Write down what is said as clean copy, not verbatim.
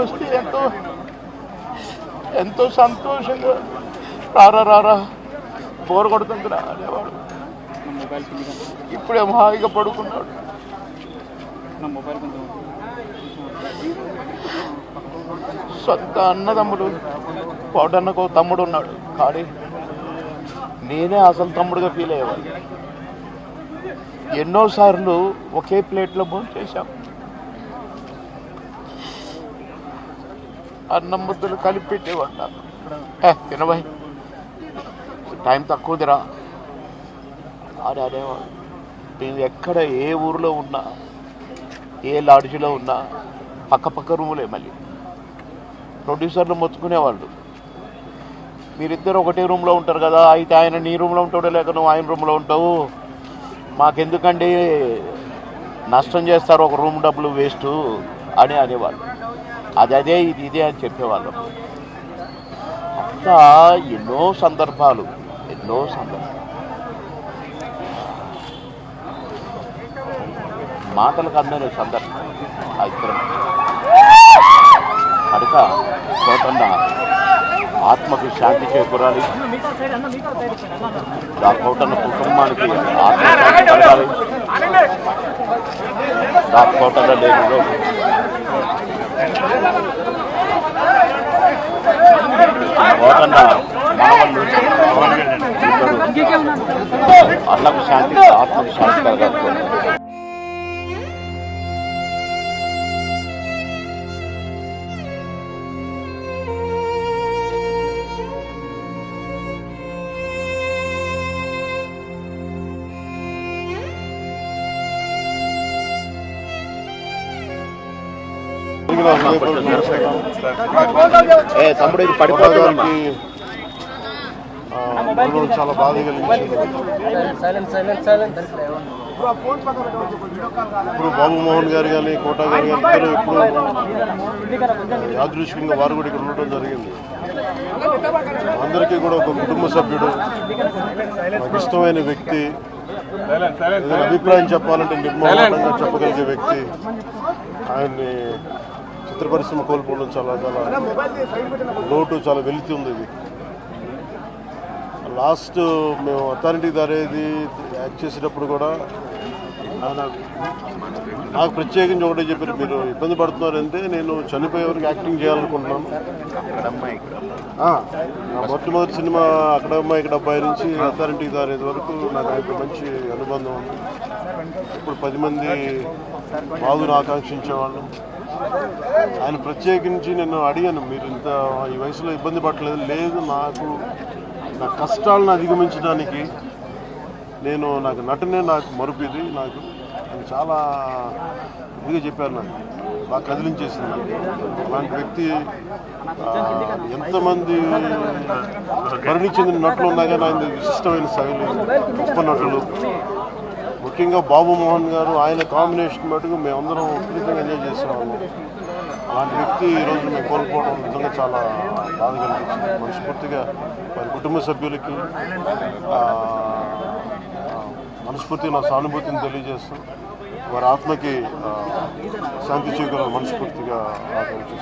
వస్తే ఎంతో ఎంతో సంతోషంగా రారా రారా బోరు కొడుతుందిరా అనేవాడు. ఇప్పుడేమో హాయిగా పడుకున్నాడు. సొంత అన్నదమ్ముడు పౌడన్నకు తమ్ముడు ఉన్నాడు కానీ నేనే అసలు తమ్ముడుగా ఫీల్ అయ్యేవాడు. ఎన్నోసార్లు ఒకే ప్లేట్లో భోజనం చేశాం. అన్నం ముద్దలు కలిపి పెట్టేవాడు నాకు. తినబాయ్ టైం తక్కువదిరా అని అనేవాడు. నేను ఎక్కడ ఏ ఊరిలో ఉన్నా ఏ లాడ్జిలో ఉన్నా పక్క రూములే. మళ్ళీ ప్రొడ్యూసర్లు మొత్తుకునేవాళ్ళు, మీరిద్దరు ఒకటే రూమ్లో ఉంటారు కదా, అయితే ఆయన నీ రూమ్లో ఉంటాడో లేక నువ్వు ఆయన రూమ్లో ఉంటావు, మాకెందుకండి నష్టం చేస్తారు ఒక రూమ్ డబ్బులు వేస్ట్ అని అనేవాళ్ళు. అదే ఇది ఇదే అని చెప్పేవాళ్ళం. అట్లా ఎన్నో సందర్భాలు మాటలకు అందని సందర్భం. ఇద్దరం కనుక కోటన్న ఆత్మకి శాంతి చేకూరాలి, ఆ కోటన్న కుటుంబానికి ఆత్మశాంతి కలగాలి. ఆ కోటన్న లేనిలో కోటన్న మనవళ్ళు అన్నకు శాంతి ఆత్మకి శాంతి కలగాలి. తమ్ముడు ఇది పడిపోవడానికి చాలా బాధ కలిగించింది. ఇప్పుడు బాబు మోహన్ గారు కానీ కోటా గారు కానీ ఇద్దరు ఇప్పుడు యాదృచ్ఛికంగా వారు కూడా ఇక్కడ ఉండటం జరిగింది. అందరికీ కూడా ఒక కుటుంబ సభ్యుడు, నాకు ఇష్టమైన వ్యక్తి, ఏదైనా అభిప్రాయం చెప్పాలంటే నిర్మూలంగా చెప్పగలిగే వ్యక్తి. ఆయన్ని చిత్ర పరిశ్రమ కోల్పోవడం చాలా లోటు, చాలా వెలితి ఉంది. ఇది లాస్ట్ మేము అథారిటీ దారేది యాక్ట్ చేసేటప్పుడు కూడా నాకు ప్రత్యేకించి ఒకటే చెప్పారు, మీరు ఇబ్బంది పడుతున్నారంటే నేను చనిపోయేవరకు యాక్టింగ్ చేయాలనుకుంటున్నాను. మొట్టమొదటి సినిమా అక్కడ అమ్మాయి ఇక్కడ అబ్బాయి నుంచి అథారిటీ దారేది వరకు నాకు ఆయనకు మంచి అనుబంధం ఉంది. ఇప్పుడు 10 మంది బాధను ఆకాంక్షించేవాళ్ళం. ఆయన ప్రత్యేకించి నేను అడిగాను, మీరు ఇంత ఈ వయసులో ఇబ్బంది పడలేదు. లేదు, నా కష్టాలను అధిగమించడానికి నాకు నటనే నాకు మరుపుది. నాకు అది చాలా ఇదిగా చెప్పారు, నాకు బాగా కదిలించేసింది. అలాంటి వ్యక్తి ఎంతమంది మరణి చెందిన నటులు ఉన్నా కానీ ఆయన విశిష్టమైన శైలి, గొప్ప నటులు. ముఖ్యంగా బాబు మోహన్ గారు, ఆయన కాంబినేషన్ మటుకు మేమందరం విపరీతంగా ఎంజాయ్ చేసేవాళ్ళం. అలాంటి వ్యక్తి ఈరోజు మేము కోల్పోవడం నిజంగా చాలా బాధ కలిగించింది. మనస్ఫూర్తిగా వారి కుటుంబ సభ్యులకి మనస్ఫూర్తిగా నా సానుభూతిని తెలియజేస్తూ వారి ఆత్మకి శాంతి చేకూరాలని మనస్ఫూర్తిగా ఆకాంక్షిస్తున్నాను.